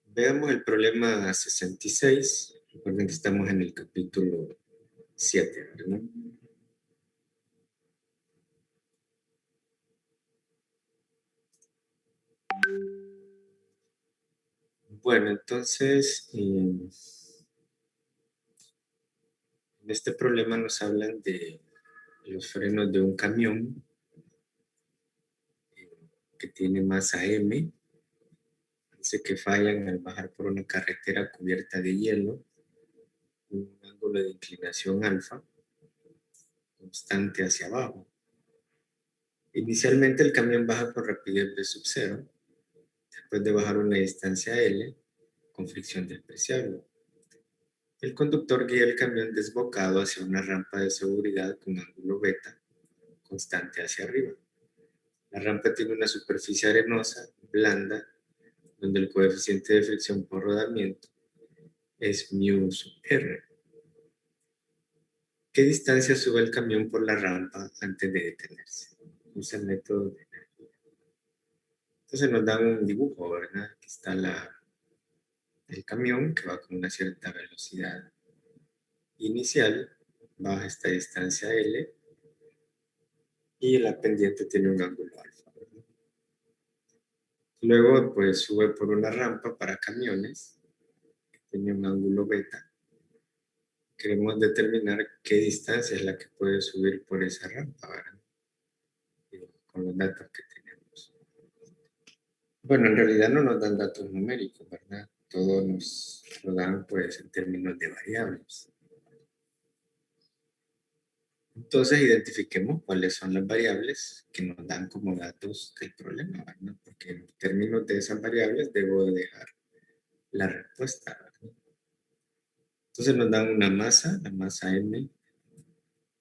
Veamos el problema 66. Recuerden que estamos en el capítulo 7, ¿verdad? Bueno, entonces, en este problema nos hablan de los frenos de un camión que tiene masa M. Dice que fallan al bajar por una carretera cubierta de hielo, un ángulo de inclinación alfa, constante hacia abajo. Inicialmente el camión baja con rapidez v sub 0, después de bajar una distancia L, con fricción despreciable. El conductor guía el camión desbocado hacia una rampa de seguridad con ángulo beta, constante hacia arriba. La rampa tiene una superficie arenosa, blanda, donde el coeficiente de fricción por rodamiento es μ sub r. ¿Qué distancia sube el camión por la rampa antes de detenerse? Usa el método de energía. Entonces nos dan un dibujo, ¿verdad? Aquí está el camión que va con una cierta velocidad inicial, baja esta distancia L, y la pendiente tiene un ángulo alfa, ¿verdad? Luego, pues sube por una rampa para camiones, que tiene un ángulo beta. Queremos determinar qué distancia es la que puede subir por esa rampa, ¿verdad? Con los datos que tenemos. Bueno, en realidad no nos dan datos numéricos, ¿verdad? Todo nos lo dan, pues, en términos de variables. Entonces, identifiquemos cuáles son las variables que nos dan como datos del problema, ¿verdad? Porque en términos de esas variables debo de dejar la respuesta, ¿verdad? Entonces nos dan una masa, la masa M,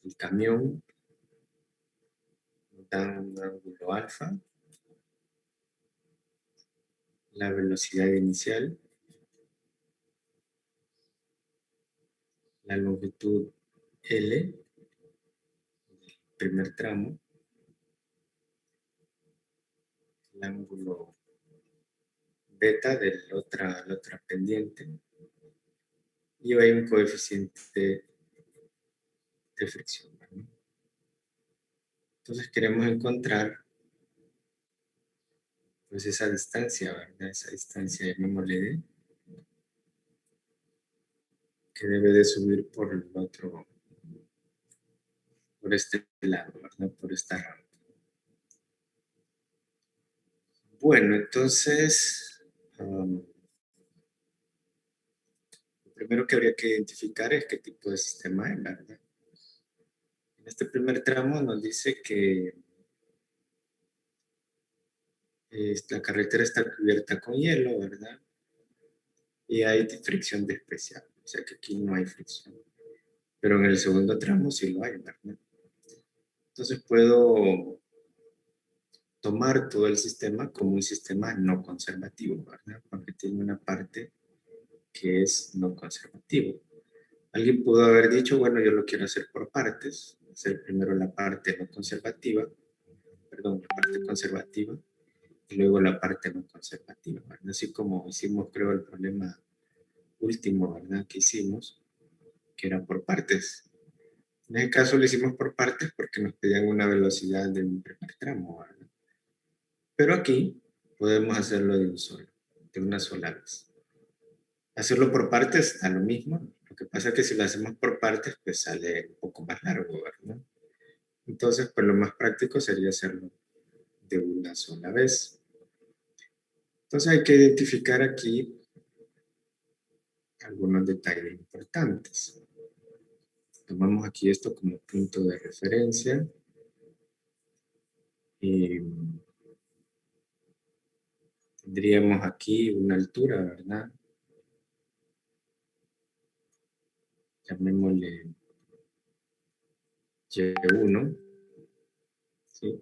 el camión, nos dan un ángulo alfa, la velocidad inicial, la longitud L, primer tramo, el ángulo beta de la otra pendiente, y hay un coeficiente de fricción, ¿verdad? Entonces queremos encontrar, pues, esa distancia, ¿verdad? Esa distancia, llamémosle D, que debe de subir por el otro, por este lado, ¿verdad? Por esta rampa. Bueno, entonces, lo primero que habría que identificar es qué tipo de sistema es, ¿verdad? En este primer tramo nos dice que la carretera está cubierta con hielo, ¿verdad? Y hay fricción despreciable, o sea que aquí no hay fricción. Pero en el segundo tramo sí lo hay, ¿verdad? Entonces puedo tomar todo el sistema como un sistema no conservativo, ¿verdad? Porque tiene una parte que es no conservativo. Alguien pudo haber dicho, bueno, yo lo quiero hacer por partes, hacer primero la parte no conservativa, perdón, la parte conservativa, y luego la parte no conservativa, ¿verdad? Así como hicimos, creo, el problema último, ¿verdad? Que hicimos, que era por partes. En este caso lo hicimos por partes porque nos pedían una velocidad de un primer tramo, ¿verdad? Pero aquí podemos hacerlo de un solo, de una sola vez. Hacerlo por partes da lo mismo. Lo que pasa es que si lo hacemos por partes, pues sale un poco más largo, ¿verdad? Entonces, pues lo más práctico sería hacerlo de una sola vez. Entonces hay que identificar aquí algunos detalles importantes. Tomamos aquí esto como punto de referencia. Y tendríamos aquí una altura, ¿verdad? Llamémosle Y1, ¿sí?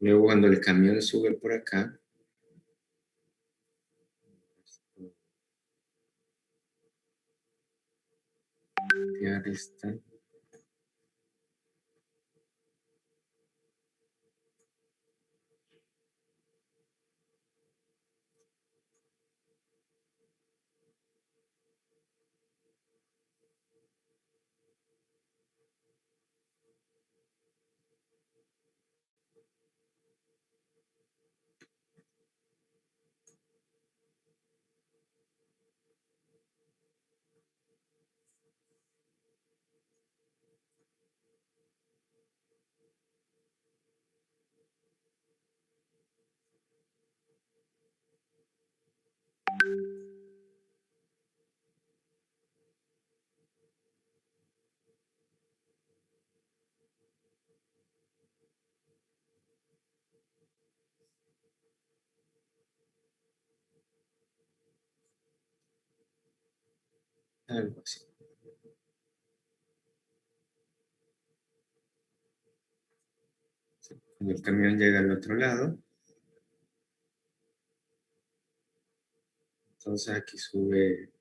Luego cuando el camión sube por acá, copiar esta. Algo así. Cuando el camión llega al otro lado, entonces aquí sube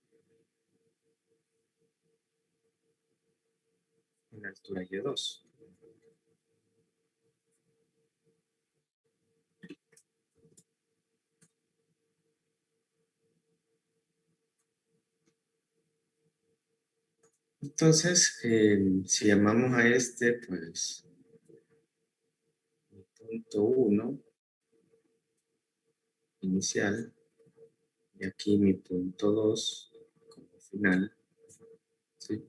una altura Y2. Entonces, si llamamos a este, pues, punto 1 inicial, y aquí mi punto 2 como final, ¿sí?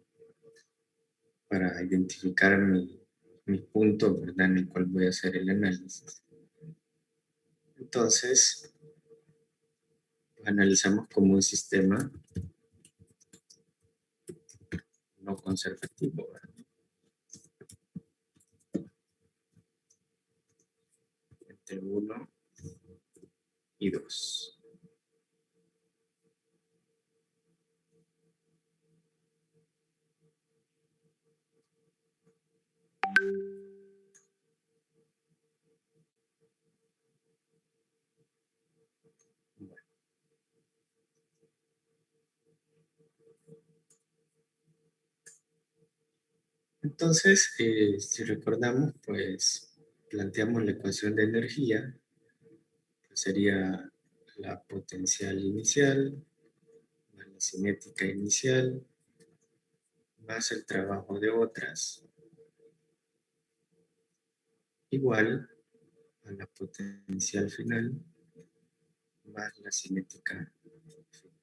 Para identificar mi punto, ¿verdad? En el cual voy a hacer el análisis. Entonces, lo analizamos como un sistema no conservativo, ¿verdad? Entre 1 y 2. Bueno, entonces, si recordamos, pues planteamos la ecuación de energía, que sería la potencial inicial más la cinética inicial más el trabajo de otras igual a la potencial final más la cinética final.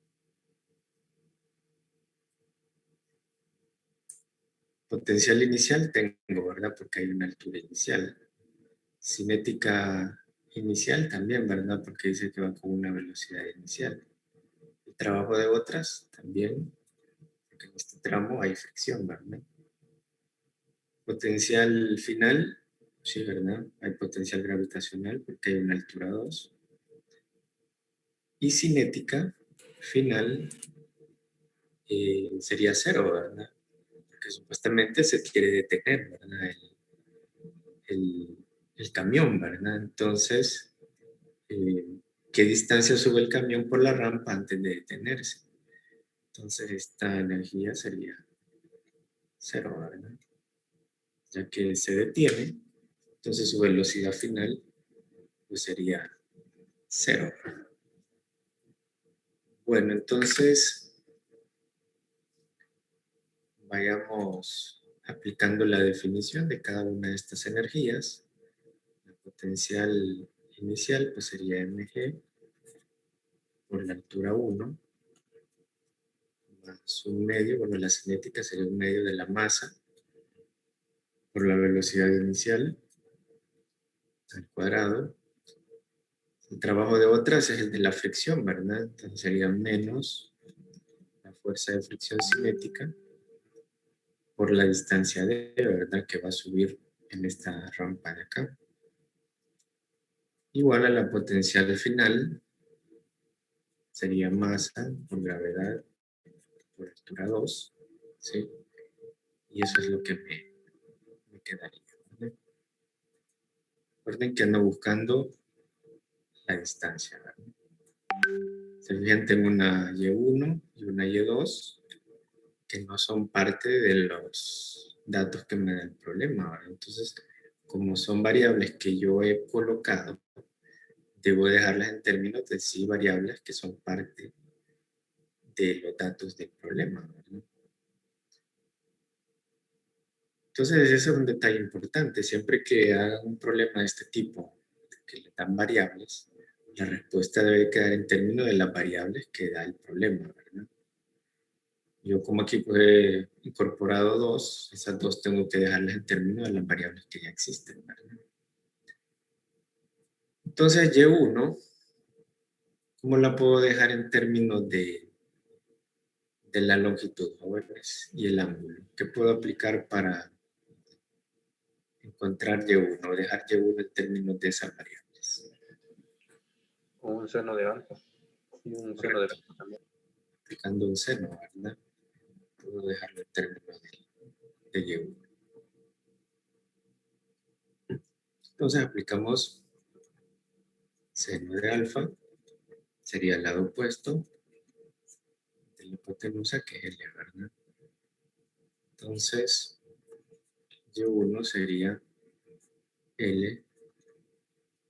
Potencial inicial tengo, ¿verdad? Porque hay una altura inicial. Cinética inicial también, ¿verdad? Porque dice que va con una velocidad inicial. El trabajo de otras también, porque en este tramo hay fricción, ¿verdad? Potencial final, sí, ¿verdad? Hay potencial gravitacional porque hay una altura 2. Y cinética final sería 0, ¿verdad? Porque supuestamente se quiere detener, ¿verdad? El, el camión, ¿verdad? Entonces, eh, ¿qué distancia sube el camión por la rampa antes de detenerse? Entonces, esta energía sería 0, ¿verdad? Ya que se detiene, entonces su velocidad final pues sería 0. Bueno, entonces vayamos aplicando la definición de cada una de estas energías. La potencial inicial pues sería mg por la altura 1 más un medio, bueno, la cinética sería un medio de la masa por la velocidad inicial al cuadrado. El trabajo de otras es el de la fricción, ¿verdad? Entonces sería menos la fuerza de fricción cinética por la distancia d, ¿verdad? Que va a subir en esta rampa de acá. Igual a la potencial final sería masa por gravedad por altura 2, ¿sí? Y eso es lo que me quedaría, ¿vale? Recuerden que ando buscando la distancia, ¿verdad? Se fijan, tengo una Y1 y una Y2 que no son parte de los datos que me da el problema, ¿verdad? Entonces, como son variables que yo he colocado, debo dejarlas en términos de sí variables que son parte de los datos del problema, ¿verdad? Entonces, ese es un detalle importante. Siempre que hagan un problema de este tipo, que le dan variables, la respuesta debe quedar en términos de las variables que da el problema, ¿verdad? Yo como aquí pues, he incorporado dos, esas dos tengo que dejarlas en términos de las variables que ya existen, ¿verdad? Entonces, Y1, ¿cómo la puedo dejar en términos de la longitud, jóvenes, y el ángulo? ¿Qué puedo aplicar para encontrar Y1 o dejar Y1 en términos de esas variables? Un seno de alfa y un seno de Correcto, alfa también. aplicando un seno, ¿verdad? puedo dejarlo en términos de Y1. Entonces aplicamos seno de alfa, sería el lado opuesto de la hipotenusa, que es L, ¿verdad? Entonces, Y1 sería L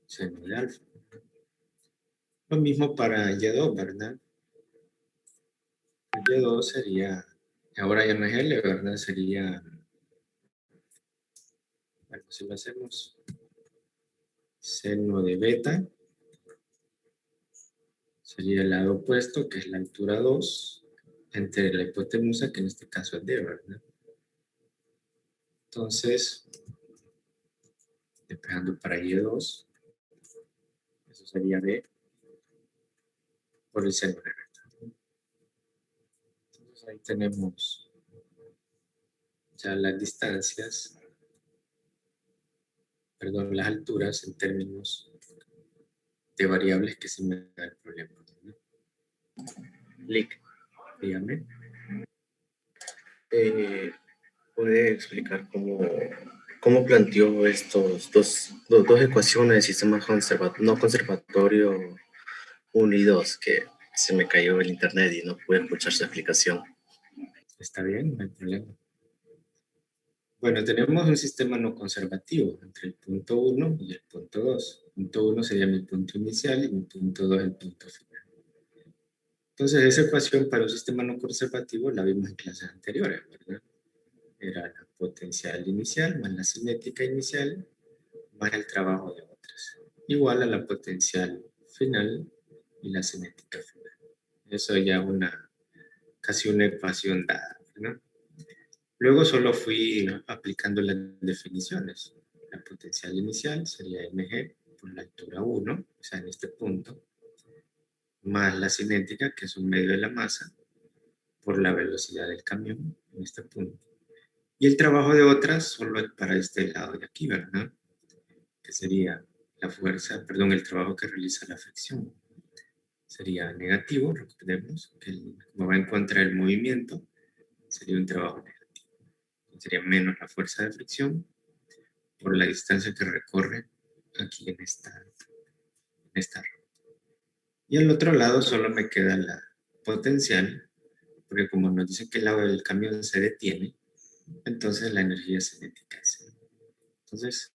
seno de alfa. Lo mismo para Y2, ¿verdad? Y2 sería, ahora ya no es L, ¿verdad? Sería, bueno, si lo hacemos seno de beta, sería el lado opuesto, que es la altura 2, entre la hipotenusa, que en este caso es D, ¿verdad? Entonces, despejando para Y2, eso sería B por el seno de beta. Entonces ahí tenemos ya las distancias, perdón, las alturas en términos de variables que se me da el problema, ¿no? Lick, Dígame. ¿puede explicar cómo planteó estos dos ecuaciones de sistema no conservatorio 1 y 2, que se me cayó el internet y no pude escuchar su explicación? Está bien, no hay problema. Bueno, tenemos un sistema no conservativo entre el punto 1 y el punto 2. El punto 1 sería mi punto inicial y mi punto 2 el punto final. Entonces, esa ecuación para un sistema no conservativo la vimos en clases anteriores, ¿verdad? Era la potencial inicial más la cinética inicial más el trabajo de otras, igual a la potencial final y la cinética final. Eso ya es casi una ecuación dada, ¿no? Luego solo fui aplicando las definiciones. La potencial inicial sería mg por la altura 1, o sea, en este punto, más la cinética, que es un medio de la masa, por la velocidad del camión, en este punto. Y el trabajo de otras solo es para este lado de aquí, ¿verdad? Que sería la fuerza, perdón, el trabajo que realiza la fricción. Sería negativo, recordemos, que como va en contra del movimiento, sería un trabajo negativo. Sería menos la fuerza de fricción por la distancia que recorre aquí en esta ruta. Y al otro lado solo me queda la potencial, porque como nos dice que el lado del camión se detiene, entonces la energía cinética es cero. Entonces,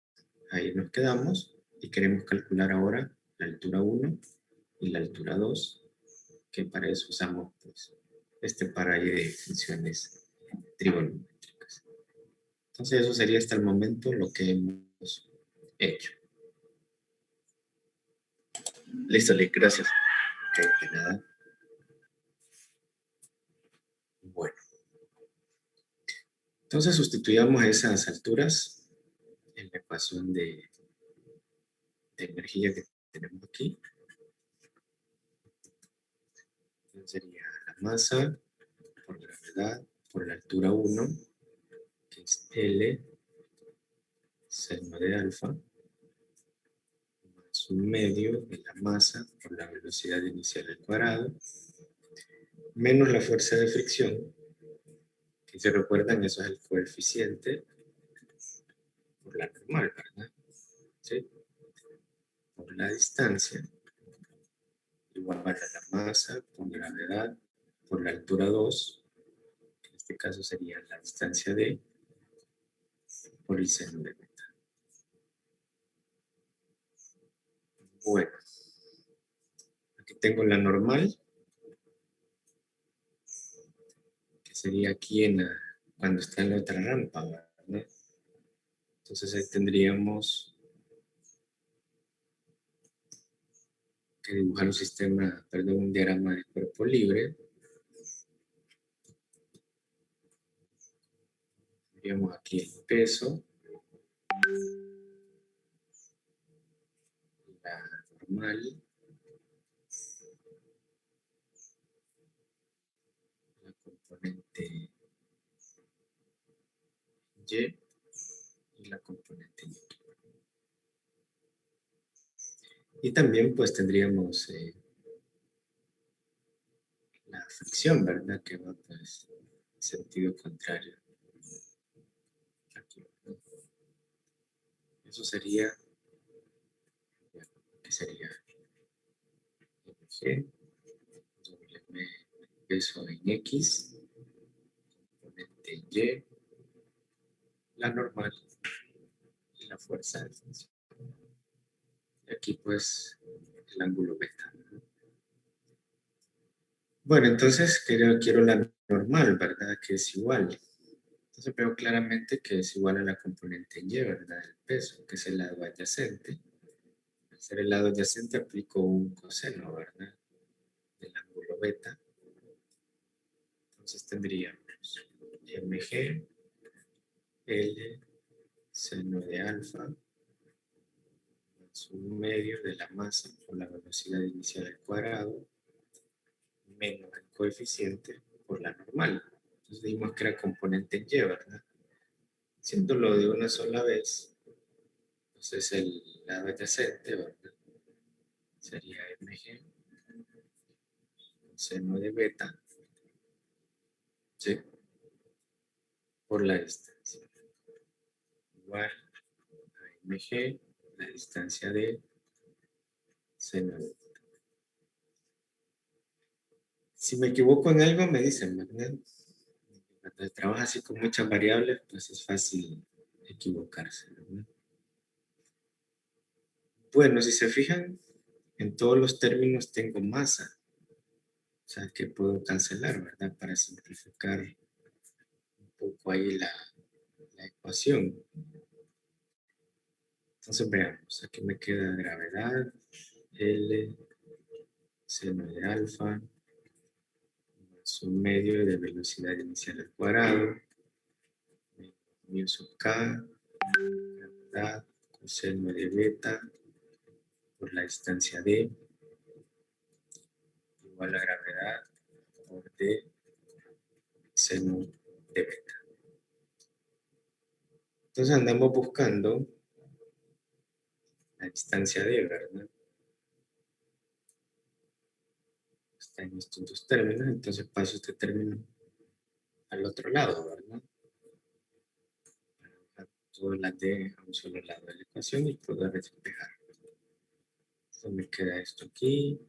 ahí nos quedamos y queremos calcular ahora la altura 1 y la altura 2, que para eso usamos pues, este paralle de funciones trigonométricas. Entonces, eso sería hasta el momento lo que hemos hecho. Listo, Lick, gracias. Ok, de nada. Bueno. Entonces, sustituyamos esas alturas en la ecuación de energía que tenemos aquí. Entonces, sería la masa por gravedad por la altura 1, que es L seno de alfa, más un medio de la masa por la velocidad inicial al cuadrado, menos la fuerza de fricción, que si recuerdan, eso es el coeficiente por la normal, ¿verdad? ¿Sí? Por la distancia, igual a la masa por gravedad por la altura 2, que en este caso sería la distancia D, por el seno de beta. Bueno, aquí tengo la normal, que sería aquí cuando está en la otra rampa, ¿verdad? Entonces ahí tendríamos que dibujar un sistema, perdón, un diagrama de cuerpo libre. Tendríamos aquí el peso, la normal, la componente Y y la componente Y. Y también pues tendríamos la fricción, ¿verdad? Que va pues sentido contrario. Aquí. Eso sería, ¿qué sería? MG, doble M, peso en X, componente en Y, la normal y la fuerza de tensión. Y aquí pues el ángulo beta. Bueno, entonces quiero la normal, ¿verdad? Que es igual. Entonces veo claramente que es igual a la componente en Y, ¿verdad? El peso, que es el lado adyacente. Al ser el lado adyacente aplico un coseno, ¿verdad? Del ángulo beta. Entonces tendríamos mg, L, seno de alfa, más un medio de la masa por la velocidad inicial al cuadrado, menos el coeficiente por la normal. Entonces dijimos que era componente en Y, ¿verdad? Haciéndolo de una sola vez, entonces el lado adyacente, ¿verdad? Sería mg, seno de beta, ¿sí? Por la distancia. Igual a mg, la distancia de seno de beta. Si me equivoco en algo, me dicen, ¿verdad? Cuando trabaja así con muchas variables, pues es fácil equivocarse, ¿verdad? Bueno, si se fijan, en todos los términos tengo masa. O sea, que puedo cancelar, ¿verdad? Para simplificar un poco ahí la ecuación. Entonces veamos, aquí me queda gravedad, L, seno de alfa, más un medio de velocidad inicial al cuadrado, mu sub k, gravedad, coseno de beta, por la distancia d, igual a gravedad por d seno de beta. Entonces andamos buscando la distancia d, ¿verdad? Está en estos dos términos, entonces paso este término al otro lado, ¿verdad? Para dejar todas las d a un solo lado de la ecuación y poder despejar. Entonces me queda esto aquí,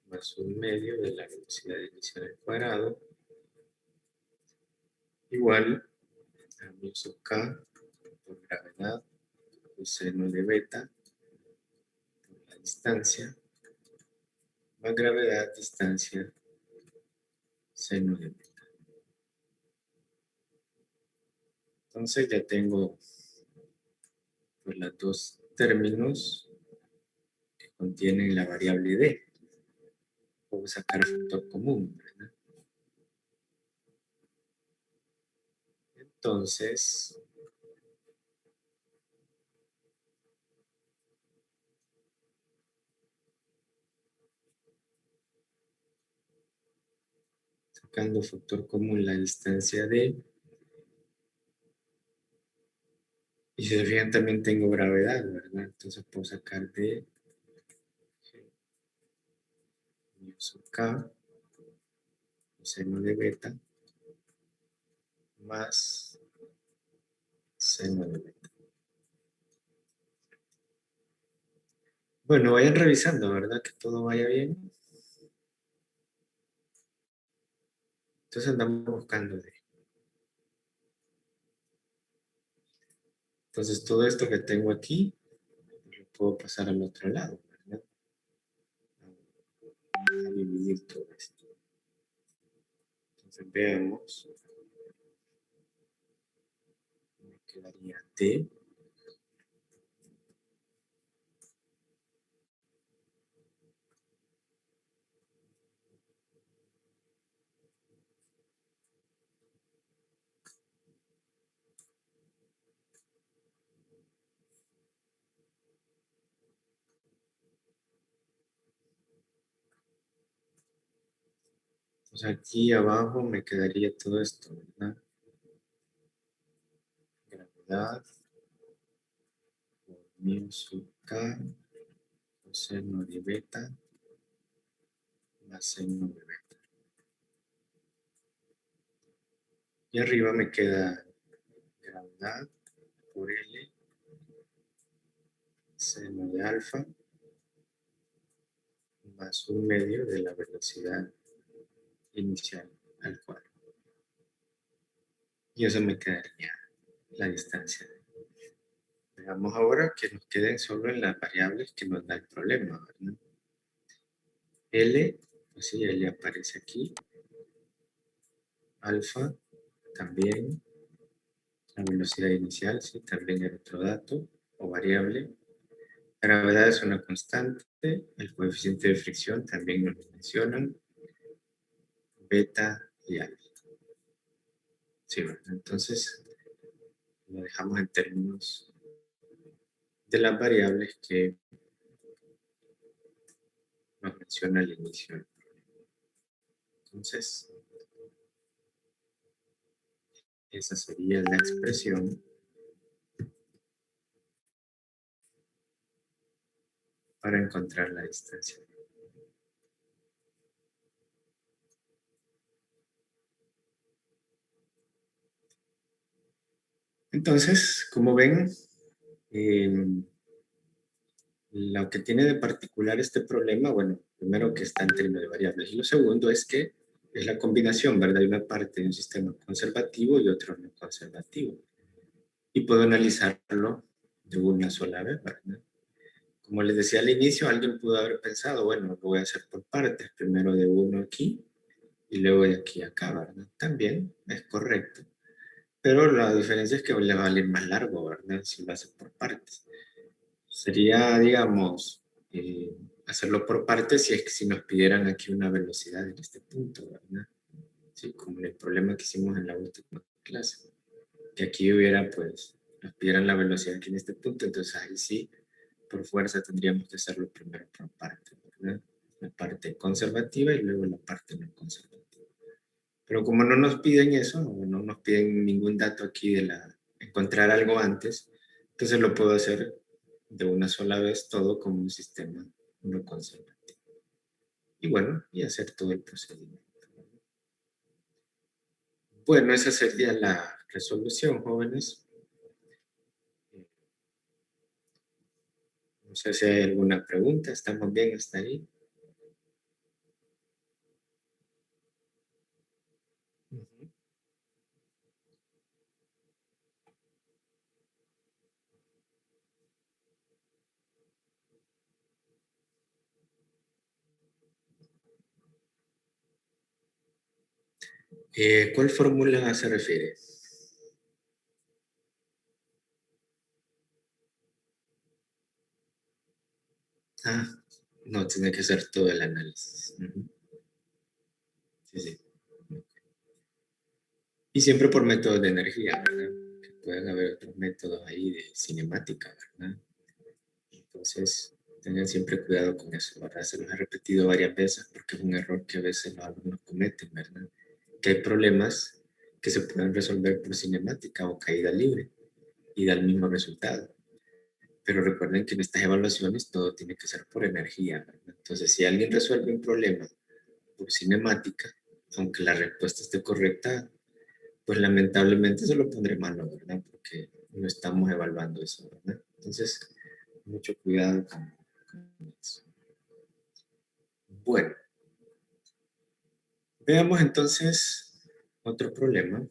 más un medio de la velocidad inicial al cuadrado, igual a mu sub k por gravedad coseno de beta por la distancia, más gravedad, distancia, seno de beta. Entonces ya tengo pues, los dos términos que contienen la variable d. Puedo sacar factor común, ¿verdad? Entonces, sacando factor común la distancia d, y si se fijan también tengo gravedad, ¿verdad? Entonces puedo sacar d mu sub k seno de beta más seno de beta. Bueno, vayan revisando, ¿verdad? Que todo vaya bien. Entonces andamos buscando D. Entonces todo esto que tengo aquí, lo puedo pasar al otro lado, ¿verdad? A dividir todo esto. Entonces veamos. Me quedaría D. Entonces aquí abajo me quedaría todo esto, ¿verdad? Gravedad por mu sub k coseno de beta más seno de beta. Y arriba me queda gravedad por L seno de alfa más 1/2 de la velocidad inicial al cuadrado. Y eso me quedaría la distancia. Veamos ahora que nos queden solo en las variables que nos da el problema, ¿verdad? L, pues sí, L aparece aquí. Alfa, también. La velocidad inicial, sí, también era otro dato o variable. La gravedad es una constante. El coeficiente de fricción también nos lo mencionan. Beta y alfa. Sí, ¿verdad? Entonces, lo dejamos en términos de las variables que nos menciona al inicio. Entonces, esa sería la expresión para encontrar la distancia. Entonces, como ven, lo que tiene de particular este problema, bueno, primero que está en términos de variables, y lo segundo es que es la combinación, ¿verdad? Hay una parte de un sistema conservativo y otro no conservativo. Y puedo analizarlo de una sola vez, ¿verdad? Como les decía al inicio, alguien pudo haber pensado, bueno, lo voy a hacer por partes, primero de uno aquí y luego de aquí a acá, ¿verdad? También es correcto. Pero la diferencia es que le va a valer más largo, ¿verdad? Si lo hace por partes. Sería, digamos, hacerlo por partes si es que si nos pidieran aquí una velocidad en este punto, ¿verdad? Sí, como el problema que hicimos en la última clase. Que aquí hubiera, pues, nos pidieran la velocidad aquí en este punto, entonces ahí sí, por fuerza tendríamos que hacerlo primero por partes, ¿verdad? La parte conservativa y luego la parte no conservativa. Pero como no nos piden eso, o no nos piden ningún dato aquí de encontrar algo antes, entonces lo puedo hacer de una sola vez todo como un sistema no conservativo. Y bueno, y hacer todo el procedimiento. Bueno, esa sería la resolución, jóvenes. No sé si hay alguna pregunta. ¿Estamos bien hasta ahí? Ujú. ¿Cuál fórmula se refiere? Ah, no, tiene que ser todo el análisis. Ujú. Sí, sí. Y siempre por métodos de energía, ¿verdad? Que pueden haber otros métodos ahí de cinemática, ¿verdad? Entonces, tengan siempre cuidado con eso, ¿verdad? Se los he repetido varias veces porque es un error que a veces los alumnos cometen, ¿verdad? Que hay problemas que se pueden resolver por cinemática o caída libre y da el mismo resultado. Pero recuerden que en estas evaluaciones todo tiene que ser por energía, ¿verdad? Entonces, si alguien resuelve un problema por cinemática, aunque la respuesta esté correcta, pues lamentablemente se lo pondré malo, ¿verdad? Porque no estamos evaluando eso, ¿verdad? Entonces, mucho cuidado con eso. Bueno, veamos entonces otro problema.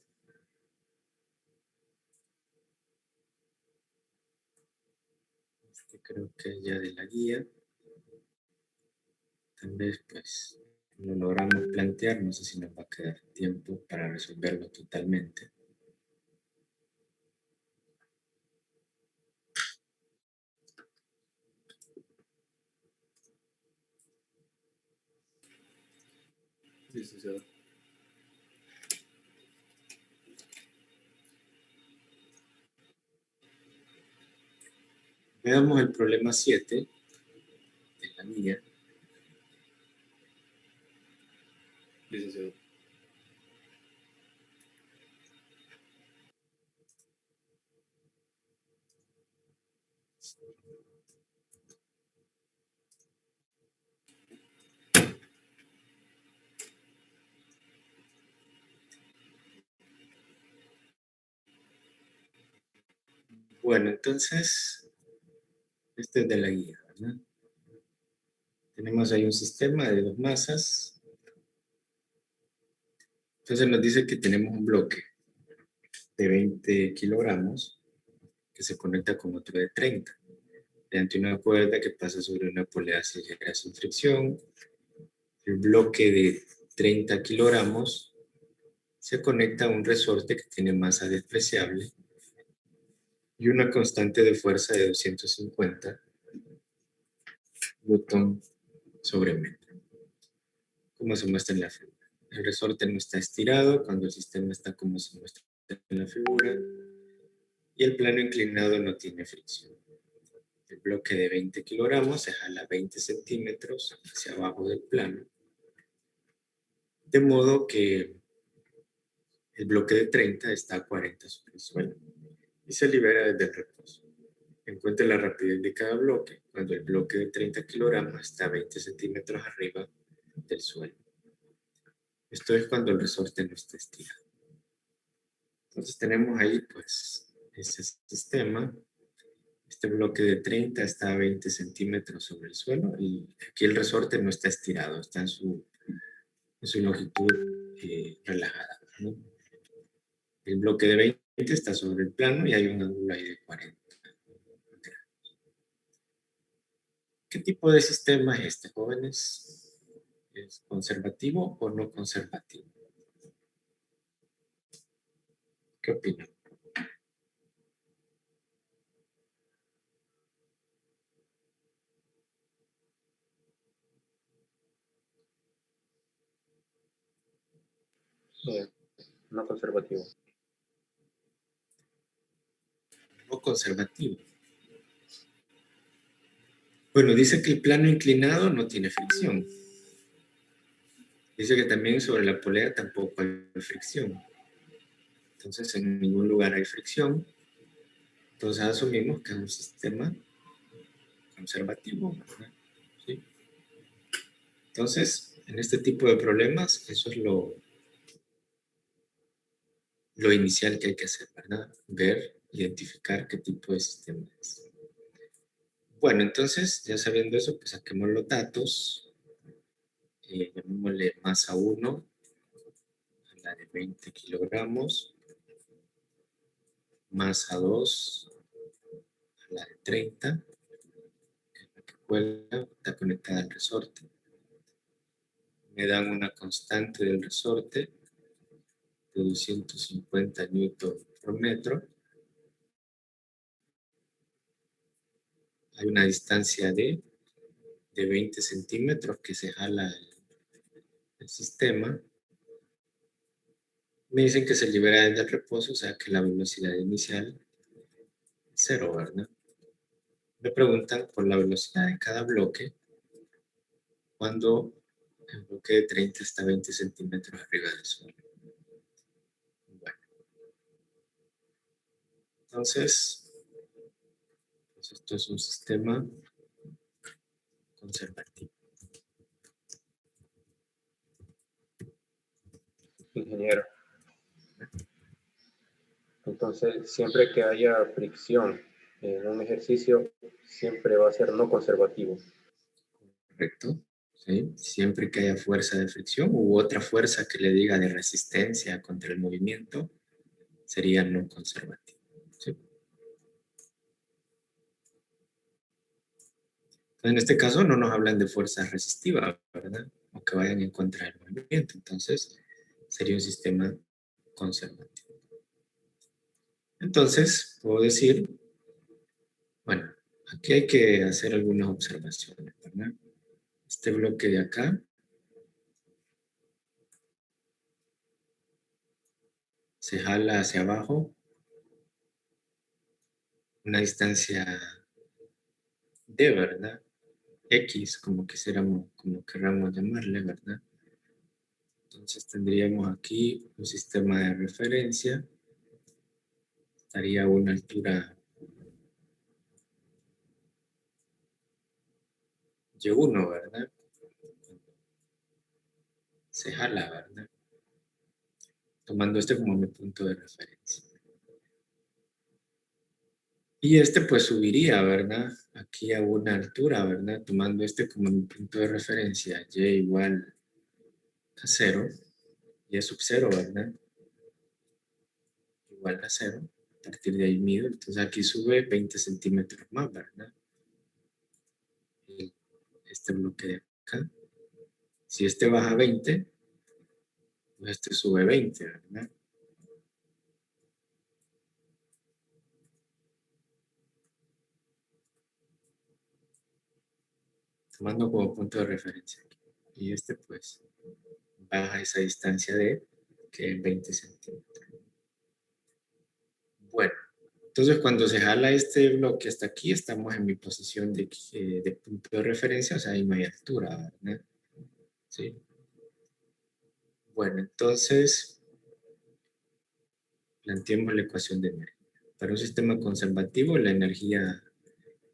Que creo que ya de la guía, tal vez pues lo logramos plantear, no sé si nos va a quedar tiempo para resolverlo totalmente. licenciado. Veamos el problema 7 de la guía. Licenciado. Bueno, entonces, este es de la guía, ¿verdad? Tenemos ahí un sistema de dos masas. Entonces nos dice que tenemos un bloque de 20 kilogramos que se conecta con otro de 30, mediante una cuerda que pasa sobre una polea ligera sin fricción. El bloque de 30 kilogramos se conecta a un resorte que tiene masa despreciable y una constante de fuerza de 250 newton sobre metro, como se muestra en la figura. El resorte no está estirado cuando el sistema está como se muestra en la figura y el plano inclinado no tiene fricción. El bloque de 20 kilogramos se jala 20 centímetros hacia abajo del plano, de modo que el bloque de 30 está a 40 sobre el suelo y se libera desde el reposo. Encuentre la rapidez de cada bloque cuando el bloque de 30 kilogramos está a 20 centímetros arriba del suelo. Esto es cuando el resorte no está estirado. Entonces tenemos ahí pues ese sistema. Este bloque de 30 está a 20 centímetros sobre el suelo y aquí el resorte no está estirado, está en su longitud relajada, ¿no? El bloque de 20 está sobre el plano y hay un ángulo ahí de 40. ¿Qué tipo de sistema es este, jóvenes? ¿Es conservativo o no conservativo? ¿Qué opinan? No conservativo. No conservativo. Bueno, dice que el plano inclinado no tiene fricción. Dice que también sobre la polea tampoco hay fricción. Entonces, en ningún lugar hay fricción. Entonces, asumimos que es un sistema conservativo, ¿verdad? ¿Sí? Entonces, en este tipo de problemas, eso es lo inicial que hay que hacer, ¿verdad? Ver, identificar qué tipo de sistema es. Bueno, entonces, ya sabiendo eso, pues saquemos los datos. Llamémosle masa 1, a la de 20 kilogramos. Masa 2, a la de 30, que es la que cuelga, está conectada al resorte. Me dan una constante del resorte de 250 newton por metro. Hay una distancia de 20 centímetros que se jala el sistema. Me dicen que se libera desde el reposo, o sea que la velocidad inicial es 0, ¿verdad? Me preguntan por la velocidad de cada bloque cuando el bloque de 30 está 20 centímetros arriba del suelo. Bueno, entonces, pues esto es un sistema conservativo. Ingeniero. Entonces, siempre que haya fricción en un ejercicio, siempre va a ser no conservativo. Correcto. ¿Sí? Siempre que haya fuerza de fricción u otra fuerza que le diga de resistencia contra el movimiento, sería no conservativo. ¿Sí? En este caso no nos hablan de fuerza resistiva, ¿verdad? O que vayan en contra del movimiento. Entonces, sería un sistema conservativo. Entonces, puedo decir, bueno, aquí hay que hacer algunas observaciones, ¿verdad? Este bloque de acá se jala hacia abajo una distancia D, ¿verdad? X, como quisiéramos, como querramos llamarle, ¿verdad? Entonces tendríamos aquí un sistema de referencia, estaría a una altura Y1, ¿verdad? Se jala, ¿verdad? Tomando este como mi punto de referencia. Y este pues subiría, ¿verdad? Aquí a una altura, ¿verdad? Tomando este como mi punto de referencia, y igual a 0, y sub 0, ¿verdad? Igual a 0. A partir de ahí mido, entonces aquí sube 20 centímetros más, ¿verdad? Este bloque de acá. Si este baja 20, pues este sube 20, ¿verdad? Tomando como punto de referencia. Y este pues baja esa distancia de que es 20 centímetros. Bueno, entonces cuando se jala este bloque hasta aquí, estamos en mi posición de punto de referencia, o sea, ahí no hay altura, ¿verdad? ¿Sí? Bueno, entonces planteemos la ecuación de energía. Para un sistema conservativo, la energía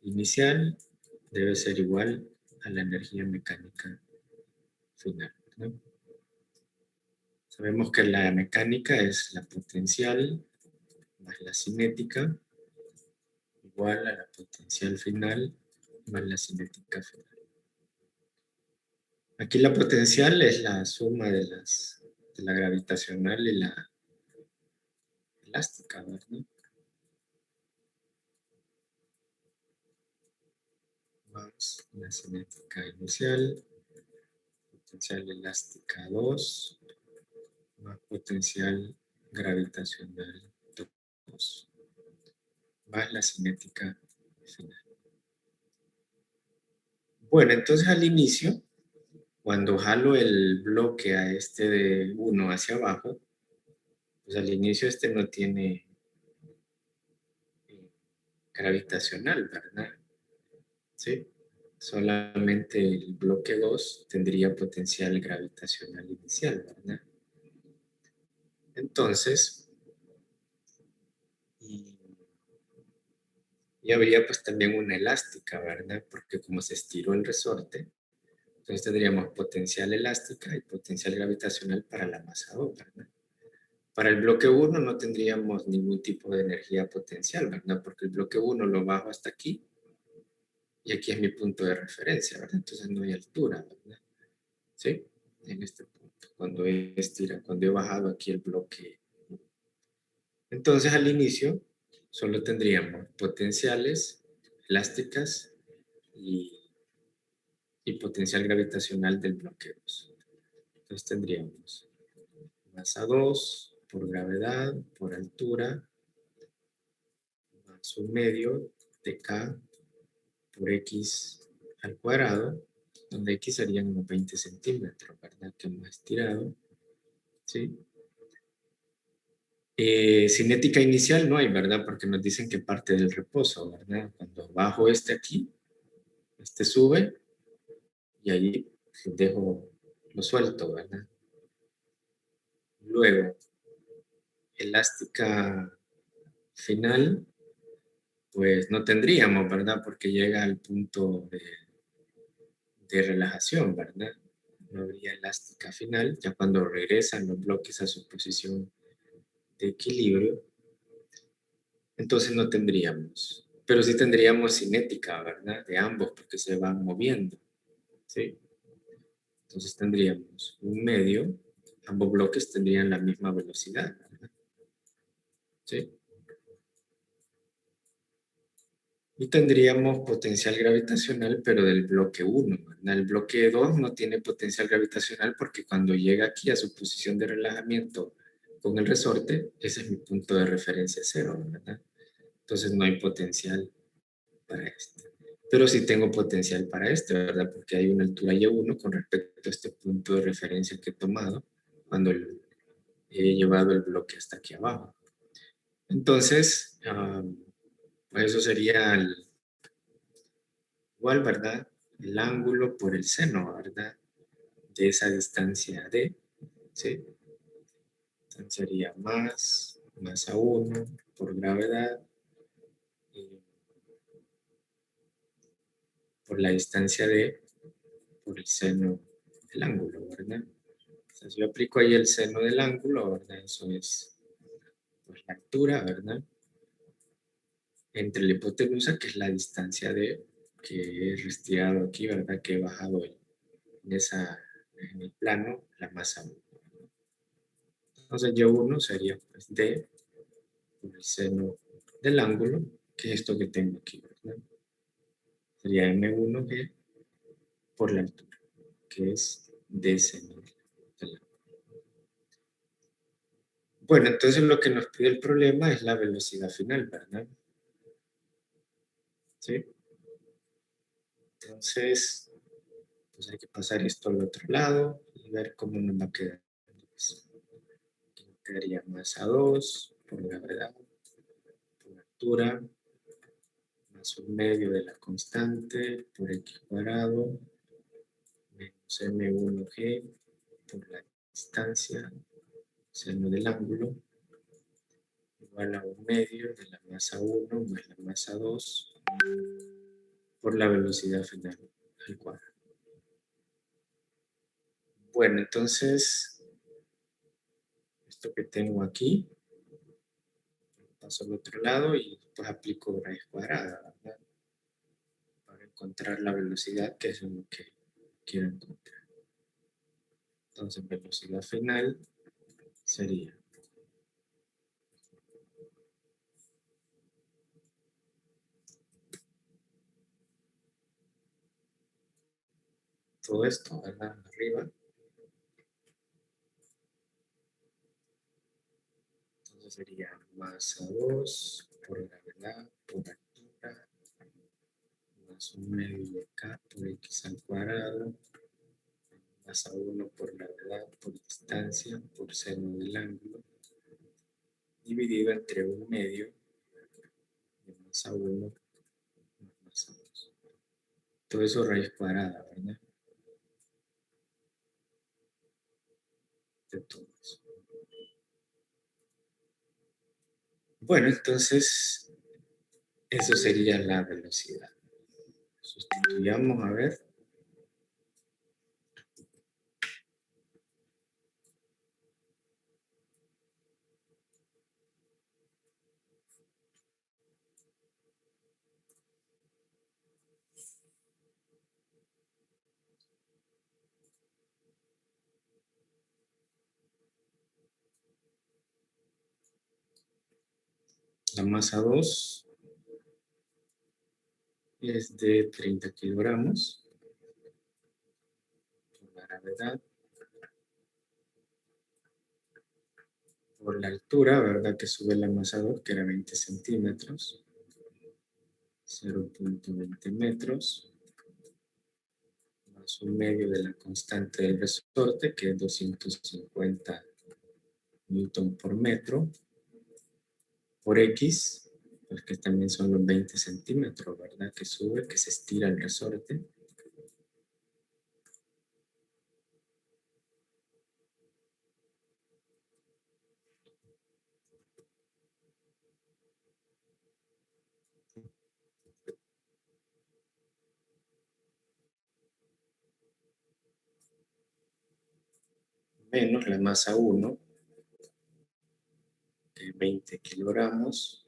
inicial debe ser igual a la energía mecánica final, ¿no? Sabemos que la mecánica es la potencial más la cinética igual a la potencial final más la cinética final. Aquí la potencial es la suma de la gravitacional y la elástica, ¿verdad? Más la cinética inicial, potencial elástica 2, más potencial gravitacional 2, más la cinética final. Bueno, entonces al inicio, cuando jalo el bloque a este de 1 hacia abajo, pues al inicio este no tiene gravitacional, ¿verdad? ¿Sí? Solamente el bloque 2 tendría potencial gravitacional inicial, ¿verdad? Entonces, y habría pues también una elástica, ¿verdad? Porque como se estiró el resorte, entonces tendríamos potencial elástica y potencial gravitacional para la masa 2, ¿verdad? Para el bloque 1 no tendríamos ningún tipo de energía potencial, ¿verdad? Porque el bloque 1 lo bajo hasta aquí y aquí es mi punto de referencia, ¿verdad? Entonces no hay altura, ¿verdad? ¿Sí? En este punto, cuando he bajado aquí el bloque. Entonces al inicio solo tendríamos potenciales elásticas y potencial gravitacional del bloque 2. Entonces tendríamos masa 2 por gravedad, por altura, más un medio de K por X al cuadrado, donde X serían unos 20 centímetros, ¿verdad? Que hemos estirado, ¿sí? Cinética inicial no hay, ¿verdad? Porque nos dicen que parte del reposo, ¿verdad? Cuando bajo este aquí, este sube y ahí dejo lo suelto, ¿verdad? Luego, elástica final, pues no tendríamos, ¿verdad? Porque llega al punto de relajación, ¿verdad? No habría elástica final, ya cuando regresan los bloques a su posición de equilibrio, entonces no tendríamos. Pero sí tendríamos cinética, ¿verdad? De ambos, porque se van moviendo, ¿sí? Entonces tendríamos un medio, ambos bloques tendrían la misma velocidad, ¿verdad? ¿Sí? Y tendríamos potencial gravitacional, pero del bloque 1, ¿verdad? El bloque 2 no tiene potencial gravitacional porque cuando llega aquí a su posición de relajamiento con el resorte, ese es mi punto de referencia 0, ¿verdad? Entonces no hay potencial para este. Pero sí tengo potencial para este, ¿verdad? Porque hay una altura Y1 con respecto a este punto de referencia que he tomado cuando he llevado el bloque hasta aquí abajo. Entonces, pues eso sería igual, ¿verdad? El ángulo por el seno, ¿verdad? De esa distancia D, ¿sí? Entonces sería más a 1 por gravedad y por la distancia D por el seno del ángulo, ¿verdad? Entonces yo aplico ahí el seno del ángulo, ¿verdad? Eso es pues, la altura, ¿verdad? entre la hipotenusa, que es la distancia de que he retirado aquí, ¿verdad? Que he bajado en el plano la masa 1. Entonces, Y1 sería pues D por el seno del ángulo, que es esto que tengo aquí, ¿verdad? Sería M1G por la altura, que es D seno del ángulo. Bueno, entonces lo que nos pide el problema es la velocidad final, ¿verdad? ¿Sí? Entonces, pues hay que pasar esto al otro lado y ver cómo nos va a quedar. Aquí nos quedaría masa 2 por gravedad, por altura, más un medio de la constante por x cuadrado, menos m1g por la distancia, seno del ángulo, igual a un medio de la masa 1 más la masa 2 por la velocidad final al cuadrado. Bueno, entonces, esto que tengo aquí, paso al otro lado y pues aplico raíz cuadrada, ¿verdad? Para encontrar la velocidad, que es lo que quiero encontrar. Entonces, velocidad final sería todo esto, ¿verdad? Arriba. Entonces sería masa 2 por gravedad por altura más un medio de K por X al cuadrado, masa 1 por gravedad por distancia por seno del ángulo, dividido entre un medio de masa 1 más masa 2. Todo eso raíz cuadrada, ¿verdad? De todo eso. Bueno, entonces, eso sería la velocidad. Sustituyamos, a ver. La masa 2 es de 30 kilogramos. Por la gravedad. Por la altura, ¿verdad? Que sube la masa 2, que era 20 centímetros. 0.20 metros. Más un medio de la constante del resorte, que es 250 newton por metro. Por X, pues que también son los 20 centímetros, ¿verdad? Que sube, que se estira el resorte. Menos la masa 1, que es 20 kilogramos.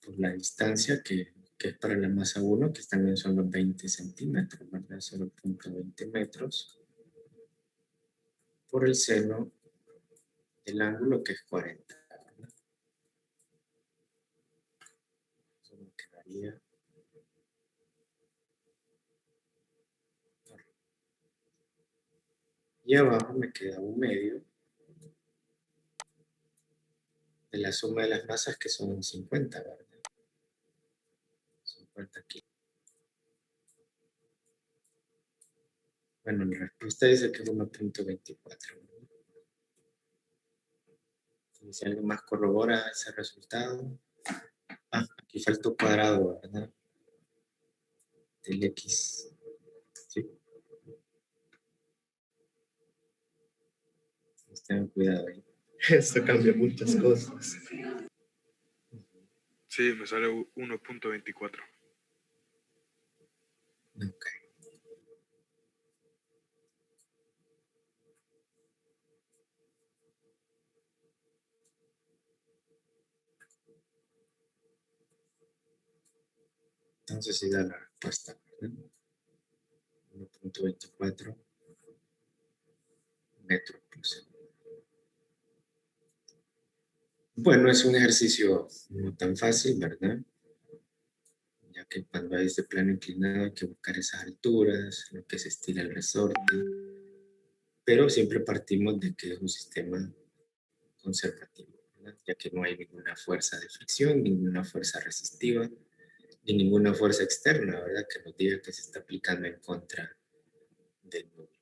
Por la distancia que es para la masa 1, que también son los 20 centímetros, ¿verdad? 0.20 metros. Por el seno del ángulo, que es 40, ¿verdad? Eso me quedaría. Y abajo me queda un medio de la suma de las masas, que son 50, ¿verdad? 50 kilos. Bueno, la respuesta dice que es 1.24. Si alguien más corrobora ese resultado. Ah, aquí falta cuadrado, ¿verdad? Del X. Sí. Tengan cuidado ahí. Esto cambia muchas cosas. Sí, me sale 1.24. Ok. No sé si da la respuesta, ¿verdad? 1.24 metros por segundo. Bueno, es un ejercicio no tan fácil, ¿verdad? Ya que cuando hay este plano inclinado hay que buscar esas alturas, lo que se estira el resorte, pero siempre partimos de que es un sistema conservativo, ¿verdad? Ya que no hay ninguna fuerza de fricción, ninguna fuerza resistiva, ni ninguna fuerza externa, ¿verdad? Que nos diga que se está aplicando en contra del móvil.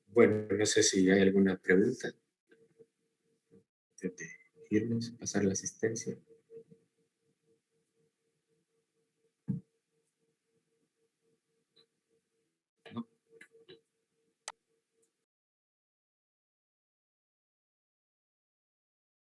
Bueno, no sé si hay alguna pregunta antes de irnos, pasar la asistencia.